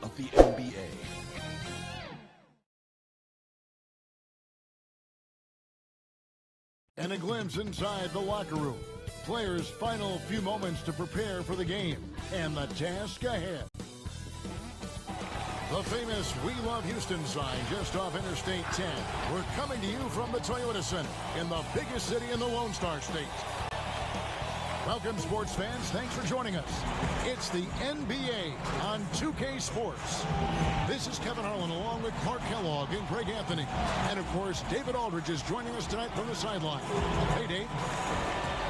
of the NBA. And a glimpse inside the locker room. Players' final few moments to prepare for the game and the task ahead. The famous We Love Houston sign just off Interstate 10. We're coming to you from the Toyota Center in the biggest city in the Lone Star State. Welcome, sports fans. Thanks for joining us. It's the NBA on 2K Sports. This is Kevin Harlan along with Clark Kellogg and Greg Anthony. And, of course, David Aldridge is joining us tonight from the sideline. Hey, Dave.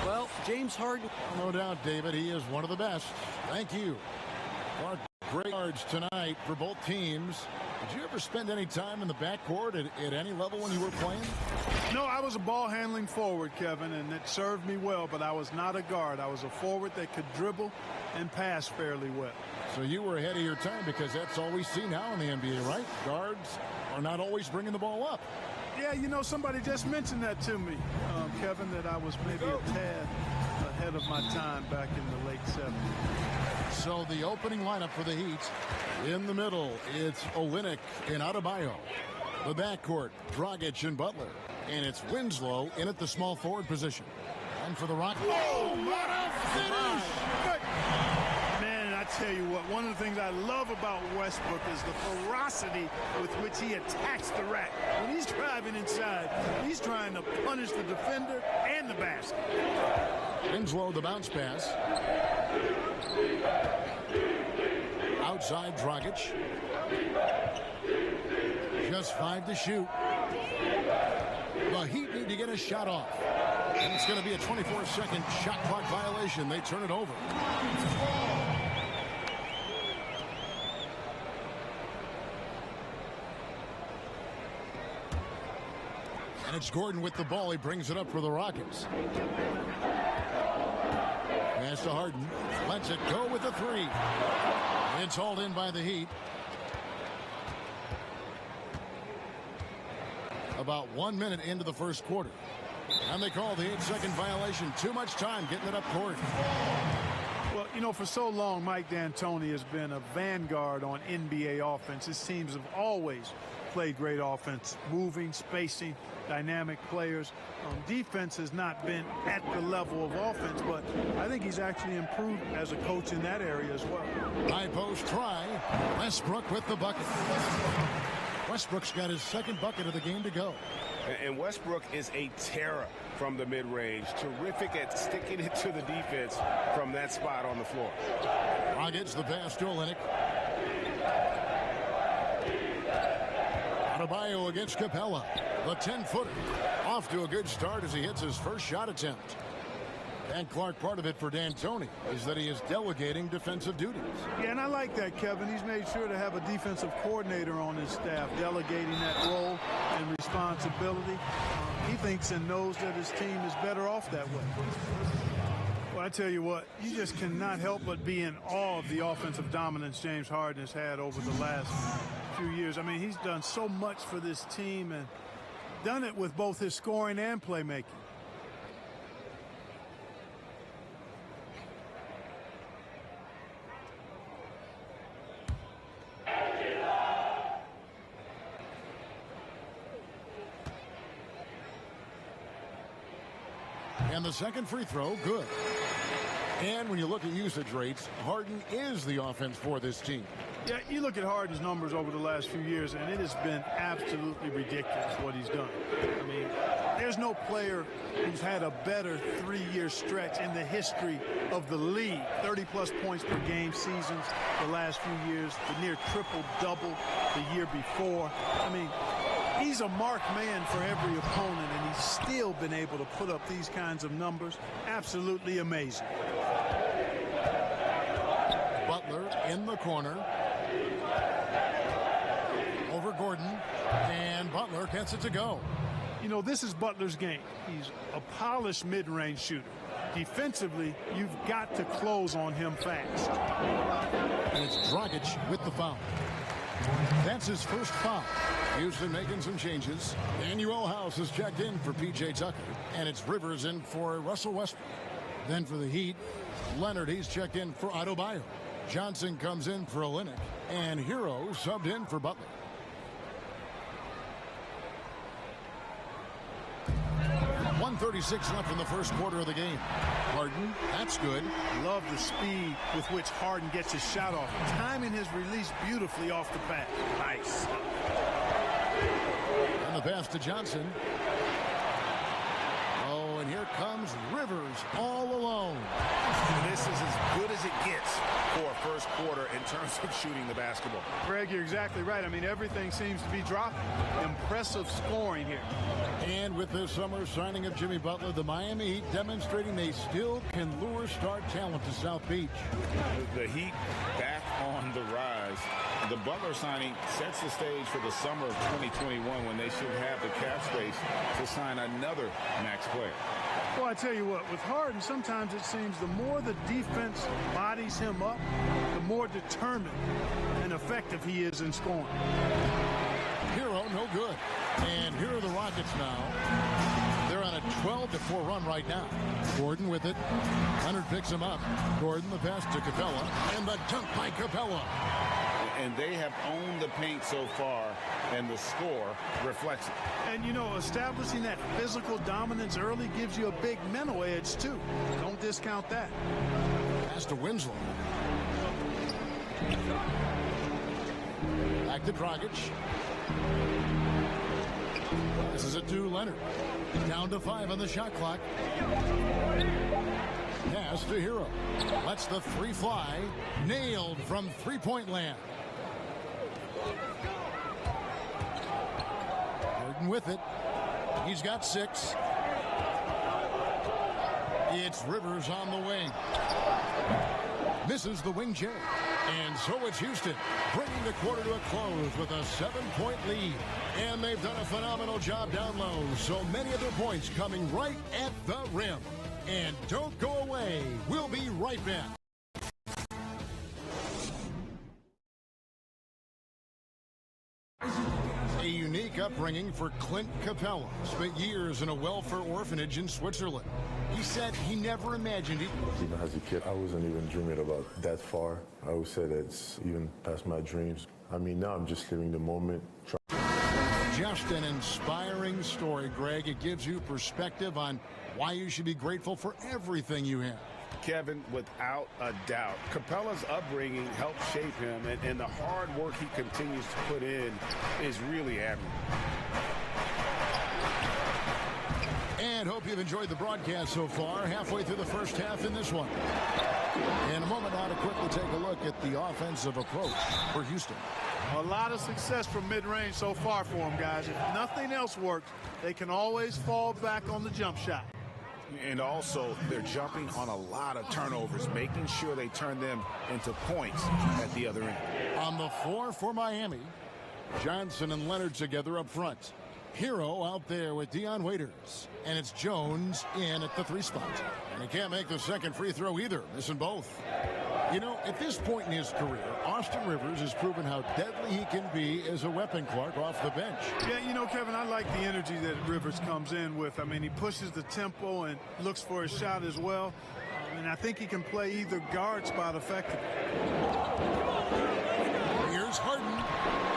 Well, James Harden. No doubt, David. He is one of the best. Thank you. Clark, great yards tonight for both teams. Did you ever spend any time in the backcourt at any level when you were playing? No, I was a ball-handling forward, Kevin, and it served me well, but I was not a guard. I was a forward that could dribble and pass fairly well. So you were ahead of your time because that's all we see now in the NBA, right? Guards are not always bringing the ball up. Yeah, you know, somebody just mentioned that to me, Kevin, that I was maybe a tad ahead of my time back in the late 70s. So the opening lineup for the Heat, in the middle, it's Olynyk and Adebayo. The backcourt, Dragic and Butler. And it's Winslow in at the small forward position. And for the Rockets. Oh, what a finish! Man, I tell you what, one of the things I love about Westbrook is the ferocity with which he attacks the rack. When he's driving inside, he's trying to punish the defender and the basket. Winslow, the bounce pass. Outside, Dragic. Just 5 to shoot. The Heat need to get a shot off. And it's going to be a 24-second shot clock violation. They turn it over. And it's Gordon with the ball. He brings it up for the Rockets. Pass to Harden. Lets it go with the three. It's hauled in by the Heat. About 1 minute into the first quarter. And they call the 8-second violation. Too much time getting it up court. Well, you know, for so long, Mike D'Antoni has been a vanguard on NBA offense. His teams have always played great offense, moving, spacing, dynamic players. Defense has not been at the level of offense, but I think he's actually improved as a coach in that area as well. High post try. Westbrook with the bucket. Westbrook's got his second bucket of the game to go. And Westbrook is a terror from the mid-range. Terrific at sticking it to the defense from that spot on the floor. Gets the pass to Olynyk. Adebayo against Capella. The 10-footer. Off to a good start as he hits his first shot attempt. And Clark, part of it for D'Antoni is that he is delegating defensive duties. Yeah, and I like that, Kevin. He's made sure to have a defensive coordinator on his staff, delegating that role and responsibility. He thinks and knows that his team is better off that way. Well, I tell you what, you just cannot help but be in awe of the offensive dominance James Harden has had over the last few years. I mean, he's done so much for this team and done it with both his scoring and playmaking. And the second free throw, good. And when you look at usage rates, Harden is the offense for this team. Yeah, you look at Harden's numbers over the last few years, and it has been absolutely ridiculous what he's done. I mean, there's no player who's had a better 3-year stretch in the history of the league. 30-plus points per game seasons the last few years, the near triple-double the year before. I mean, he's a marked man for every opponent, and he's still been able to put up these kinds of numbers. Absolutely amazing. Butler in the corner. Over Gordon. And Butler gets it to go. You know, this is Butler's game. He's a polished mid-range shooter. Defensively, you've got to close on him fast. And it's Dragic with the foul. That's his first foul. Houston making some changes. Daniel House has checked in for P.J. Tucker. And it's Rivers in for Russell Westbrook. Then for the Heat, Leonard, he's checked in for Adebayo. Johnson comes in for Olynyk, and Hero subbed in for Butler. .136 left in the first quarter of the game. Harden, that's good. Love the speed with which Harden gets his shot off. Timing his release beautifully off the pass. Nice. And the pass to Johnson. Oh, and here comes Rivers all alone. This is as good as it gets for a first quarter in terms of shooting the basketball. Greg, you're exactly right. I mean, everything seems to be dropping. Impressive scoring here. And with this summer signing of Jimmy Butler, the Miami Heat demonstrating they still can lure star talent to South Beach. The Heat back on the rise. The Butler signing sets the stage for the summer of 2021 when they should have the cap space to sign another max player. Well, I tell you what, with Harden, sometimes it seems the more the defense bodies him up, the more determined and effective he is in scoring. Hero, no good. And here are the Rockets now. They're on a 12-4 run right now. Gordon with it. Leonard picks him up. Gordon, the pass to Capella. And the dunk by Capella. And they have owned the paint so far, and the score reflects it. And, you know, establishing that physical dominance early gives you a big mental edge, too. Don't discount that. Pass to Winslow. Back to Dragic. This is it to Leonard. Down to 5 on the shot clock. Pass to Hero. Lets the three fly. Nailed from three-point land. Harden with it. He's got 6. It's Rivers on the wing. Misses the wing J. And so it's Houston, bringing the quarter to a close with a 7-point lead. And they've done a phenomenal job down low. So many of their points coming right at the rim. And don't go away. We'll be right back. A unique upbringing for Clint Capella. Spent years in a welfare orphanage in Switzerland. He said he never imagined it. Even as a kid, I wasn't even dreaming about that far. I always said it's even past my dreams. I mean, now I'm just living the moment. Just an inspiring story, Greg. It gives you perspective on why you should be grateful for everything you have. Kevin, without a doubt, Capella's upbringing helped shape him, and the hard work he continues to put in is really admirable. And hope you've enjoyed the broadcast so far. Halfway through the first half in this one. In a moment now to quickly take a look at the offensive approach for Houston. A lot of success from mid-range so far for them, guys. If nothing else works, they can always fall back on the jump shot. And also, they're jumping on a lot of turnovers, making sure they turn them into points at the other end. On the floor for Miami, Johnson and Leonard together up front. Hero out there with Dion Waiters. And it's Jones in at the 3 spot. And he can't make the second free throw either, missing both. You know, at this point in his career, Austin Rivers has proven how deadly he can be as a weapon, Clark, off the bench. Yeah, you know, Kevin, I like the energy that Rivers comes in with. I mean, he pushes the tempo and looks for a shot as well. And I think he can play either guard spot effectively. Here's Harden.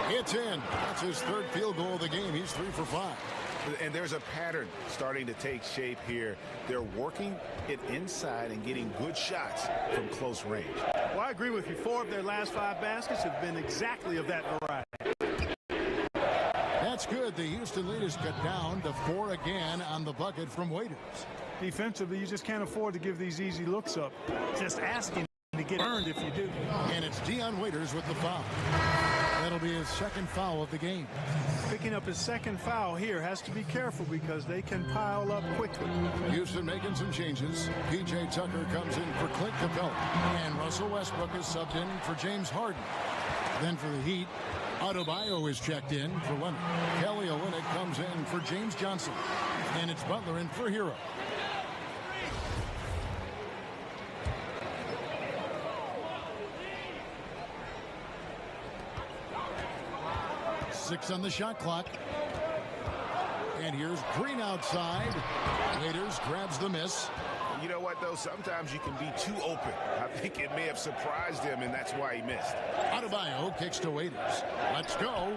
It's in. That's his 3rd field goal of the game. He's 3 for 5. And there's a pattern starting to take shape here. They're working it inside and getting good shots from close range. Well, I agree with you. 4 of their last 5 baskets have been exactly of that variety. That's good. The Houston lead is cut down to 4 again on the bucket from Waiters. Defensively, you just can't afford to give these easy looks up. Just asking to get earned if you do. And it's Dion Waiters with the foul. That'll be his 2nd foul of the game. Picking up his 2nd foul here, has to be careful because they can pile up quickly. Houston making some changes. P.J. Tucker comes in for Clint Capella. And Russell Westbrook is subbed in for James Harden. Then for the Heat, Adebayo is checked in for Leonard. Kelly Olynyk comes in for James Johnson. And it's Butler in for Hero. Six on the shot clock. And here's Green outside. Waiters grabs the miss. You know what, though? Sometimes you can be too open. I think it may have surprised him, and that's why he missed. Adebayo kicks to Waiters. Let's go.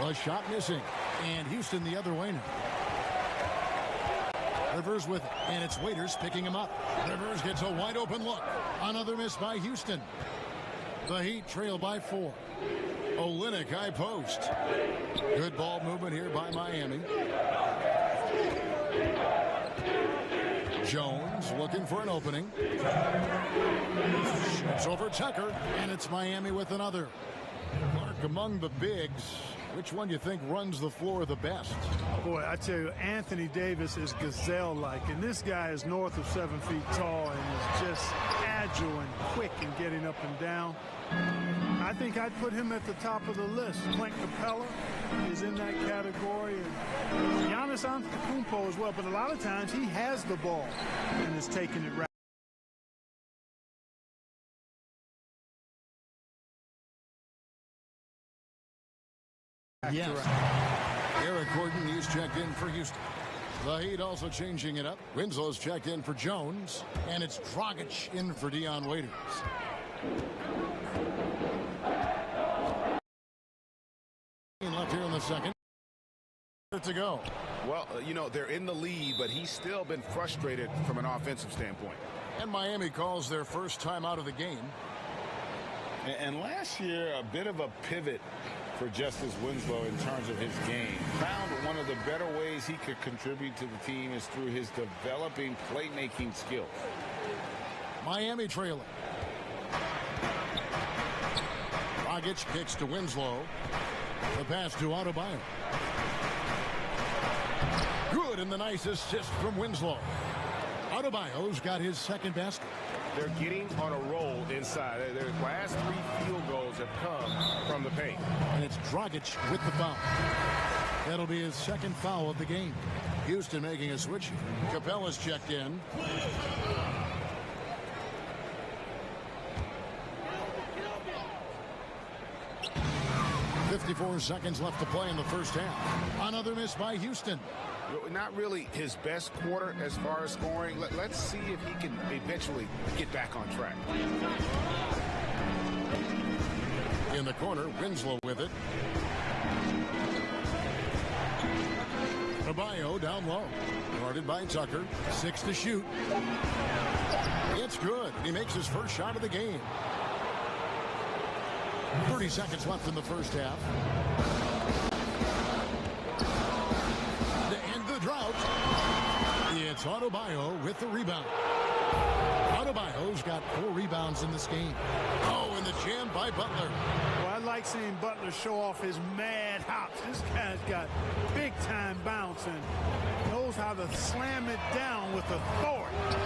A shot missing. And Houston the other way now. Rivers with, and it's Waiters picking him up. Rivers gets a wide open look. Another miss by Houston. The Heat trail by 4. Olynyk high post. Good ball movement here by Miami. Jones looking for an opening. Shoots over Tucker, and it's Miami with another. Mark, among the bigs, which one do you think runs the floor the best? Boy, I tell you, Anthony Davis is gazelle-like, and this guy is north of 7 feet tall and is just agile and quick in getting up and down. I think I'd put him at the top of the list. Clint Capella is in that category, and Giannis Antetokounmpo as well, but a lot of times he has the ball and is taking it right. Yes. Eric Gordon, he's checked in for Houston. The Heat also changing it up. Winslow's checked in for Jones, and it's Dragic in for Dion Waiters. Left here in the second. To go. Well, you know, they're in the lead, but he's still been frustrated from an offensive standpoint. And Miami calls their first time out of the game. And last year, a bit of a pivot for Justice Winslow in terms of his game. Found one of the better ways he could contribute to the team is through his developing playmaking skills. Miami trailing. Dragic kicks to Winslow. The pass to Adebayo. Good, and the nice assist from Winslow. Adebayo's got his second basket. They're getting on a roll inside. Their last 3 field goals have come from the paint. And it's Dragic with the foul. That'll be his second foul of the game. Houston making a switch. Capella's checked in. 54 seconds left to play in the first half. Another miss by Houston. Not really his best quarter as far as scoring. Let's see if he can eventually get back on track. In the corner, Winslow with it. Adebayo down low. Guarded by Tucker. 6 to shoot. It's good. He makes his first shot of the game. 30 seconds left in the first half. To end the drought, it's Adebayo with the rebound. Adebayo's got 4 rebounds in this game. Oh, and the jam by Butler. Well, I like seeing Butler show off his mad hops. This guy's got big-time bounce and knows how to slam it down with authority.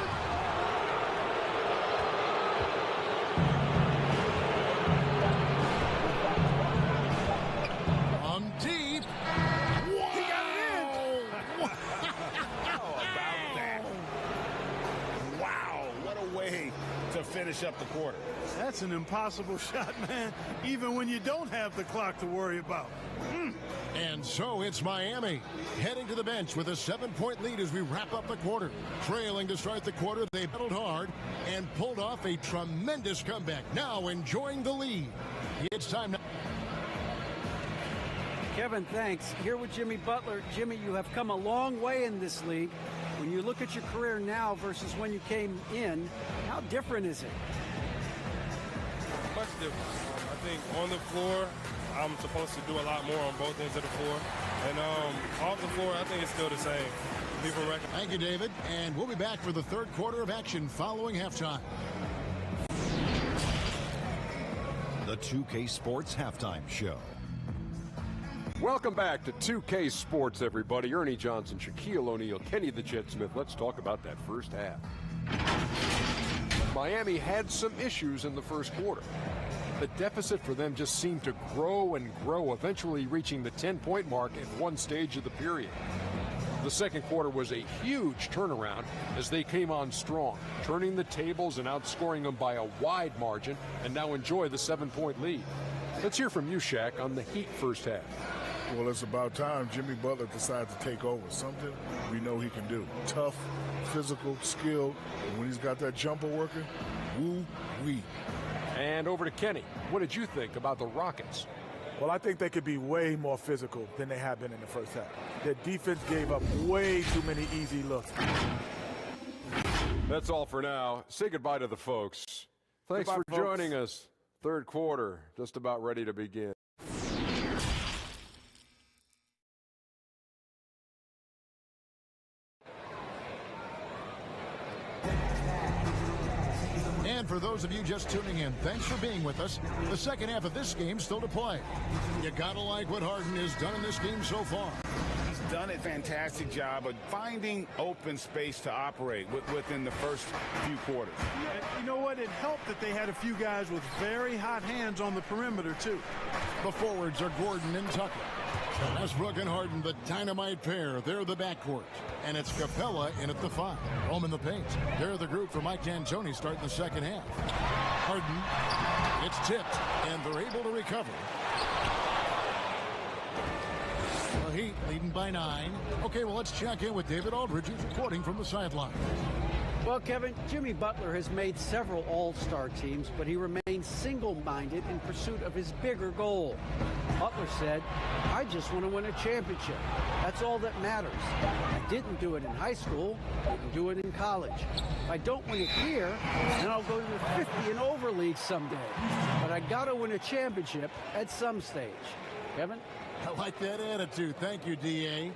Deep. Wow. He got it in. How about that? Wow, what a way to finish up the quarter. That's an impossible shot, man, even when you don't have the clock to worry about. And so it's Miami heading to the bench with a 7-point lead as we wrap up the quarter. Trailing to start the quarter, they battled hard and pulled off a tremendous comeback. Now enjoying the lead. It's time now. Kevin, thanks. Here with Jimmy Butler. Jimmy, you have come a long way in this league. When you look at your career now versus when you came in, how different is it? Much different. I think on the floor, I'm supposed to do a lot more on both ends of the floor. And off the floor, I think it's still the same. People recognize. Thank you, David. And we'll be back for the third quarter of action following halftime. The 2K Sports Halftime Show. Welcome back to 2K Sports, everybody. Ernie Johnson, Shaquille O'Neal, Kenny the Jet Smith. Let's talk about that first half. Miami had some issues in the first quarter. The deficit for them just seemed to grow and grow, eventually reaching the 10-point mark at one stage of the period. The second quarter was a huge turnaround as they came on strong, turning the tables and outscoring them by a wide margin, and now enjoy the 7-point lead. Let's hear from you, Shaq, on the Heat first half. Well, it's about time Jimmy Butler decides to take over. Something we know he can do. Tough, physical, skilled. And when he's got that jumper working, woo-wee. And over to Kenny. What did you think about the Rockets? Well, I think they could be way more physical than they have been in the first half. Their defense gave up way too many easy looks. That's all for now. Say goodbye to the folks. Thanks Goodbye, for joining us. Third quarter, just about ready to begin. And for those of you just tuning in, thanks for being with us. The second half of this game still to play. You gotta like what Harden has done in this game so far. He's done a fantastic job of finding open space to operate within the first few quarters. You know what? It helped that they had a few guys with very hot hands on the perimeter, too. The forwards are Gordon and Tucker. Westbrook and Harden, the dynamite pair. They're the backcourt. And it's Capella in at the 5. Home in the paint. They're the group for Mike D'Antoni starting the second half. Harden, it's tipped, and they're able to recover. The Heat leading by 9. Okay, well, let's check in with David Aldridge, who's reporting from the sideline. Well, Kevin, Jimmy Butler has made several all-star teams, but he remains single-minded in pursuit of his bigger goal. Butler said, I just want to win a championship. That's all that matters. I didn't do it in high school. I didn't do it in college. If I don't win it here, then I'll go to the 50 and over league someday. But I got to win a championship at some stage. Kevin? I like that attitude. Thank you, D.A.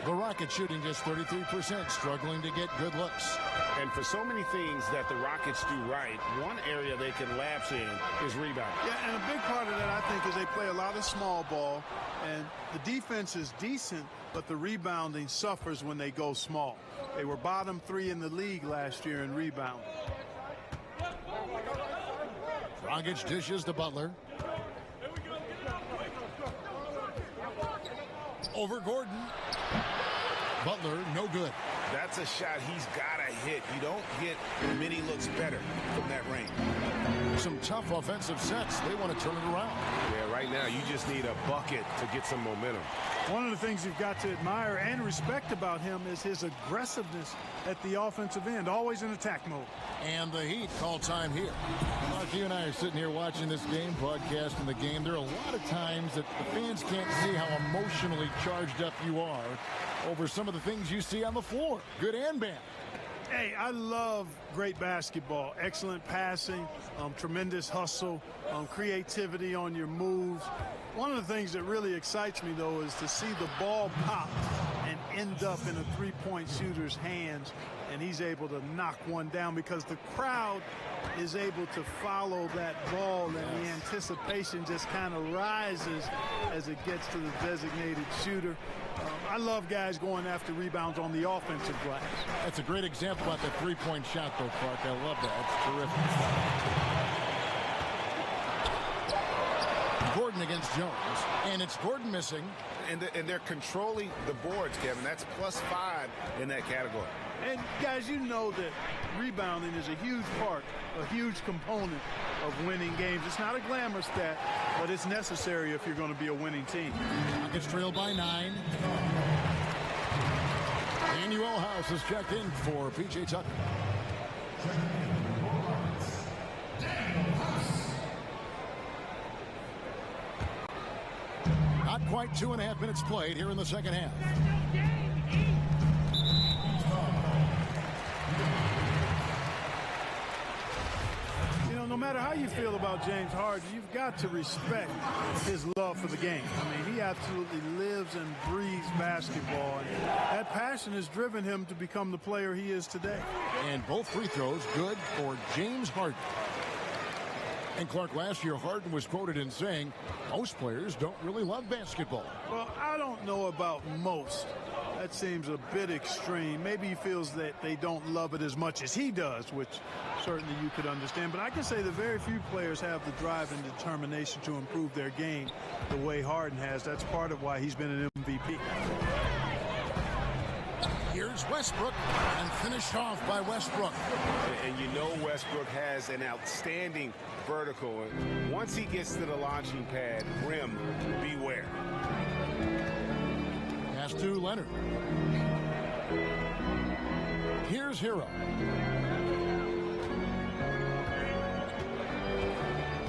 The Rockets shooting just 33%, struggling to get good looks. And for so many things that the Rockets do right, one area they can lapse in is rebounding. Yeah, and a big part of that, I think, is they play a lot of small ball, and the defense is decent, but the rebounding suffers when they go small. They were bottom 3 in the league last year in rebound. Dragic dishes to Butler. Over Gordon. Butler, no good. That's a shot he's got to hit. You don't get many looks better from that range. Some tough offensive sets. They want to turn it around. Yeah, right now you just need a bucket to get some momentum. One of the things you've got to admire and respect about him is his aggressiveness at the offensive end, always in attack mode. And the Heat call time here. Mark, you and I are sitting here watching this game, broadcasting the game. There are a lot of times that the fans can't see how emotionally charged up you are over some of the things you see on the floor, good and bad. Hey, I love great basketball. Excellent passing, tremendous hustle, creativity on your moves. One of the things that really excites me, though, is to see the ball pop and end up in a three-point shooter's hands, and he's able to knock one down because the crowd is able to follow that ball, and the anticipation just kind of rises as it gets to the designated shooter. I love guys going after rebounds on the offensive glass. That's a great example about the three-point shot, though, Clark. I love that. It's terrific. Gordon against Jones, and it's Gordon missing. And they're controlling the boards, Kevin. That's +5 in that category. And, guys, you know that rebounding is a huge part, a huge component of winning games. It's not a glamour stat, but it's necessary if you're going to be a winning team. Rockets trailed by 9. Daniel House is checked in for P.J. Tucker. Not quite 2.5 minutes played here in the second half. No matter how you feel about James Harden, you've got to respect his love for the game. I mean, he absolutely lives and breathes basketball, and that passion has driven him to become the player he is today. And both free throws good for James Harden. And Clark, last year Harden was quoted in saying, most players don't really love basketball. Well, I don't know about most. That seems a bit extreme. Maybe he feels that they don't love it as much as he does, which certainly you could understand. But I can say that very few players have the drive and determination to improve their game the way Harden has. That's part of why he's been an MVP. Here's Here's Westbrook, and finished off by Westbrook. And you know Westbrook has an outstanding vertical. And once he gets to the launching pad, rim, beware. Pass to Leonard. Here's Hero.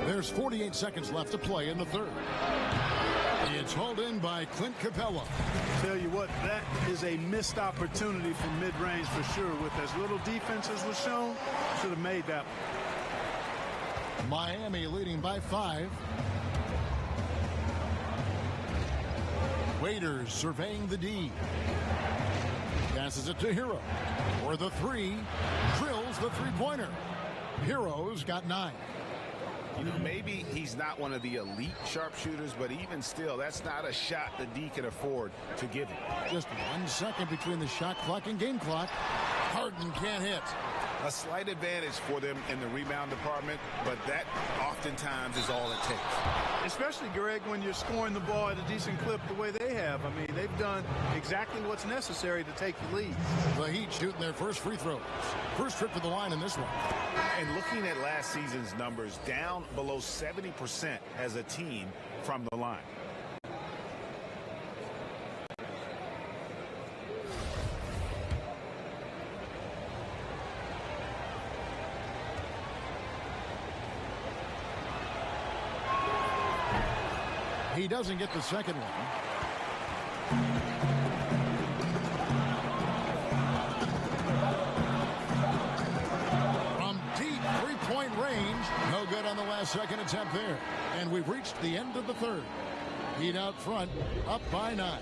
There's 48 seconds left to play in the third. It's hauled in by Clint Capella. Tell you what, that is a missed opportunity from mid-range for sure. With as little defense as was shown, should have made that one. Miami leading by 5. Waiters surveying the D. Passes it to Hero. For the 3. Drills the three-pointer. Hero's got 9. You know, maybe he's not one of the elite sharpshooters, but even still, that's not a shot the D can afford to give him. Just 1 second between the shot clock and game clock. Harden can't hit. A slight advantage for them in the rebound department, but that oftentimes is all it takes. Especially, Greg, when you're scoring the ball at a decent clip the way they have. I mean, they've done exactly what's necessary to take the lead. The Heat shooting their first free throws. First trip to the line in this one. And looking at last season's numbers, down below 70% as a team from the line. He doesn't get the second one. From deep three-point range, no good on the last second attempt there. And we've reached the end of the third. Heat out front, up by 9.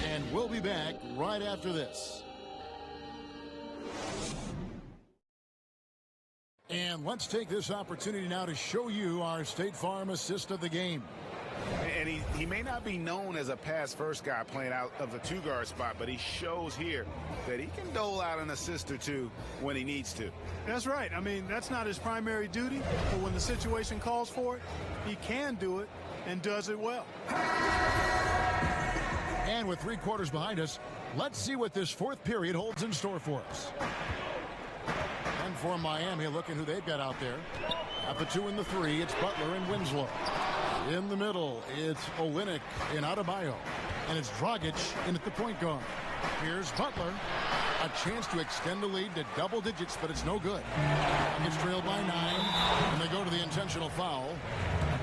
And we'll be back right after this. And let's take this opportunity now to show you our State Farm assist of the game. And he may not be known as a pass-first guy playing out of the two-guard spot, but he shows here that he can dole out an assist or two when he needs to. That's right. I mean, that's not his primary duty, but when the situation calls for it, he can do it and does it well. And with 3 quarters behind us, let's see what this fourth period holds in store for us. And for Miami, look at who they've got out there. At the 2 and the 3, it's Butler and Winslow. In the middle, it's Olynyk and Adebayo. And it's Dragic in at the point guard. Here's Butler. A chance to extend the lead to double digits, but it's no good. It's trailed by 9, and they go to the intentional foul.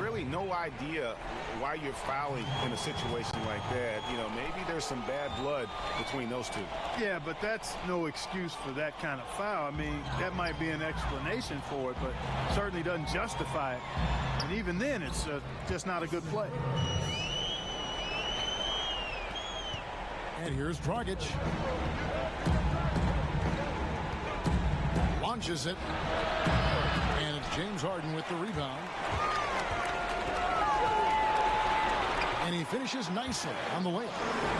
Really no idea why you're fouling in a situation like that. You know, maybe there's some bad blood between those two. Yeah, but that's no excuse for that kind of foul. I mean, that might be an explanation for it, but certainly doesn't justify it. And even then, it's just not a good play. And here's Dragic. Launches it. And it's James Harden with the rebound. And he finishes nicely on the way.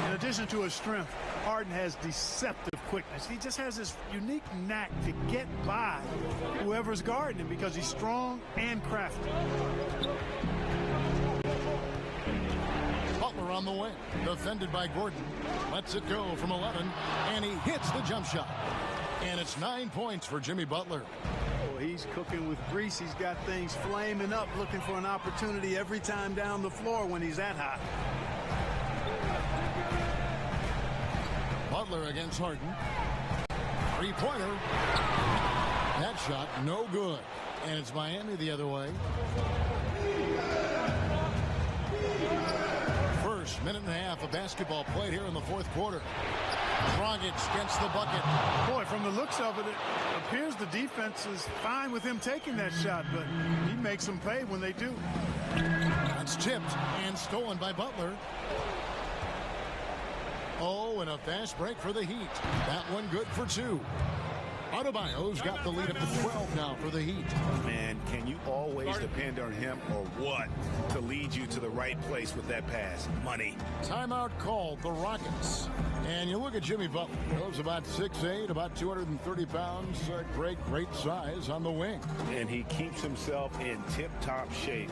In addition to his strength, Harden has deceptive quickness. He just has this unique knack to get by whoever's guarding him because he's strong and crafty. Butler on the wing, defended by Gordon. Lets it go from 11, and he hits the jump shot. And it's 9 points for Jimmy Butler. Oh, he's cooking with grease. He's got things flaming up, looking for an opportunity every time down the floor when he's that hot. Butler against Harden. Three-pointer. That shot, no good. And it's Miami the other way. First minute and a half of basketball played here in the fourth quarter. Dragic gets the bucket. Boy, from the looks of it, it appears the defense is fine with him taking that shot, but he makes them pay when they do. That's tipped and stolen by Butler. Oh, and a fast break for the Heat. That one good for 2. Adebayo's got the lead up to 12 now for the Heat. Man, can you always depend on him or what to lead you to the right place with that pass? Money. Timeout called, the Rockets. And you look at Jimmy Butler. He's about 6'8", about 230 pounds. Great size on the wing. And he keeps himself in tip-top shape.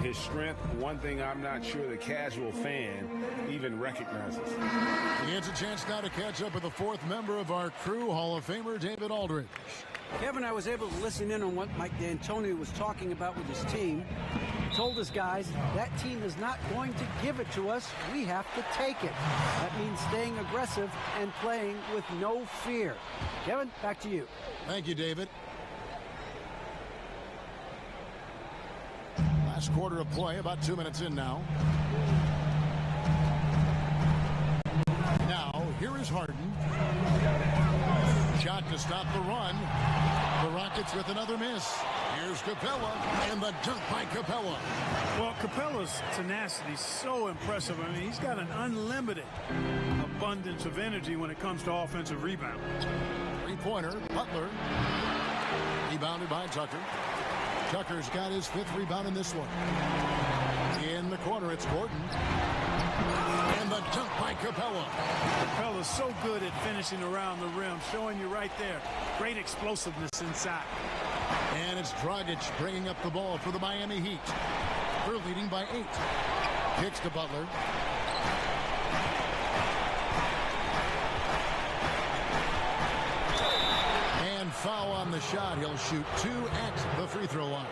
his strength, one thing I'm not sure the casual fan even recognizes. He has a chance now to catch up with the fourth member of our crew, Hall of Famer David Aldridge. Kevin, I was able to listen in on what Mike D'Antoni was talking about with his team. He told his guys, that team is not going to give it to us. We have to take it. That means staying aggressive and playing with no fear. Kevin, back to you. Thank you, David. Last quarter of play, about 2 minutes in now. Now, here is Harden. Shot to stop the run. The Rockets with another miss. Here's Capella, and the dunk by Capella. Well, Capella's tenacity is so impressive. I mean, he's got an unlimited abundance of energy when it comes to offensive rebound. Three-pointer, Butler. Rebounded by Tucker. Tucker's got his 5th rebound in this one. In the corner, it's Gordon. And the dunk by Capella. Capella's so good at finishing around the rim, showing you right there. Great explosiveness inside. And it's Dragic bringing up the ball for the Miami Heat. They're leading by 8. Kicks to Butler. And foul on the shot. He'll shoot 2 at the free throw line.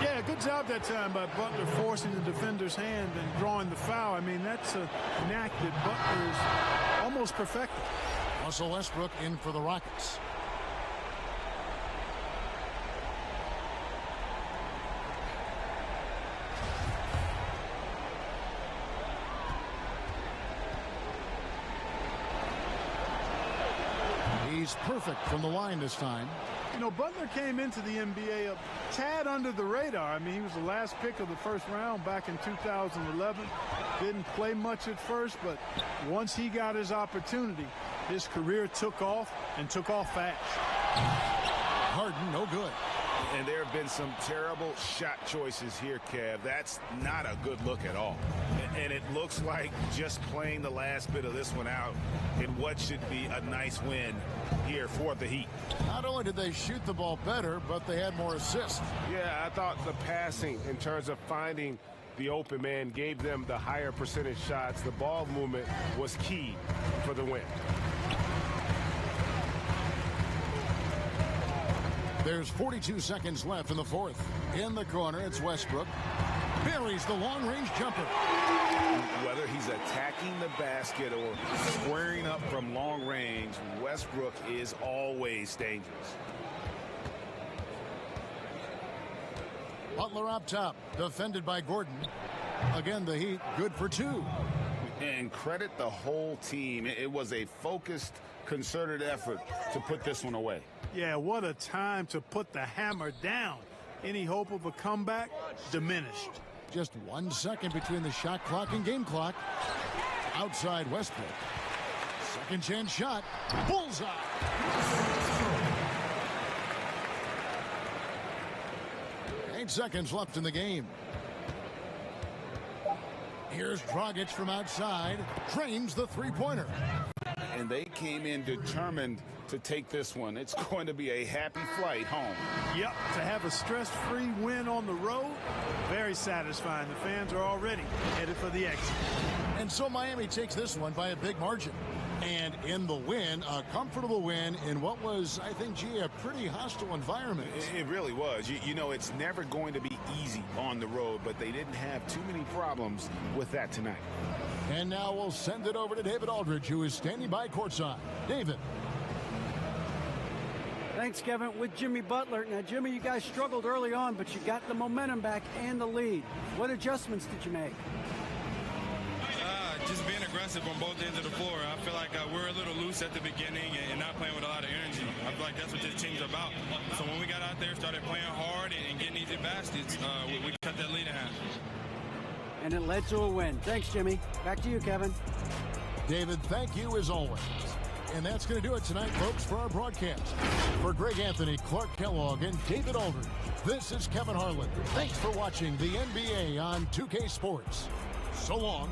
Yeah, good job that time by Butler, forcing the defender's hand and drawing the foul. I mean, that's a knack that Butler is almost perfected. Russell Westbrook in for the Rockets. He's perfect from the line this time. You know, Butler came into the NBA a tad under the radar. I mean, he was the last pick of the first round back in 2011. Didn't play much at first, but once he got his opportunity, his career took off and took off fast. Harden, no good. And there have been some terrible shot choices here, Kev. That's not a good look at all. And it looks like just playing the last bit of this one out in what should be a nice win here for the Heat. Not only did they shoot the ball better, but they had more assists. Yeah, I thought the passing in terms of finding the open man gave them the higher percentage shots. The ball movement was key for the win. There's 42 seconds left in the fourth. In the corner, it's Westbrook. Buries the long-range jumper. Whether he's attacking the basket or squaring up from long range, Westbrook is always dangerous. Butler up top, defended by Gordon. Again, the Heat good for 2. And credit the whole team. It was a focused, concerted effort to put this one away. Yeah, what a time to put the hammer down. Any hope of a comeback diminished. Just 1 second between the shot clock and game clock. Outside Westbrook. Second chance shot. Bullseye. Eight seconds left in the game. Here's Dragic from outside. Drains the three-pointer. And they came in determined to take this one. It's going to be a happy flight home. Yep, to have a stress-free win on the road, very satisfying. The fans are already headed for the exit. And so Miami takes this one by a big margin. And in the win, a comfortable win in what was, I think, gee, a pretty hostile environment. It really was. You know, it's never going to be easy on the road, but they didn't have too many problems with that tonight. And now we'll send it over to David Aldridge, who is standing by courtside. David. Thanks, Kevin. With Jimmy Butler. Now, Jimmy, you guys struggled early on, but you got the momentum back and the lead. What adjustments did you make? Just being aggressive on both ends of the floor. I feel like we're a little loose at the beginning and not playing with a lot of energy. I feel like that's what this team's about. So when we got out there, started playing hard and getting easy baskets, we cut that lead in half. And it led to a win. Thanks, Jimmy. Back to you, Kevin. David, thank you as always. And that's going to do it tonight, folks, for our broadcast. For Greg Anthony, Clark Kellogg, and David Aldridge, this is Kevin Harlan. Thanks for watching the NBA on 2K Sports. So long.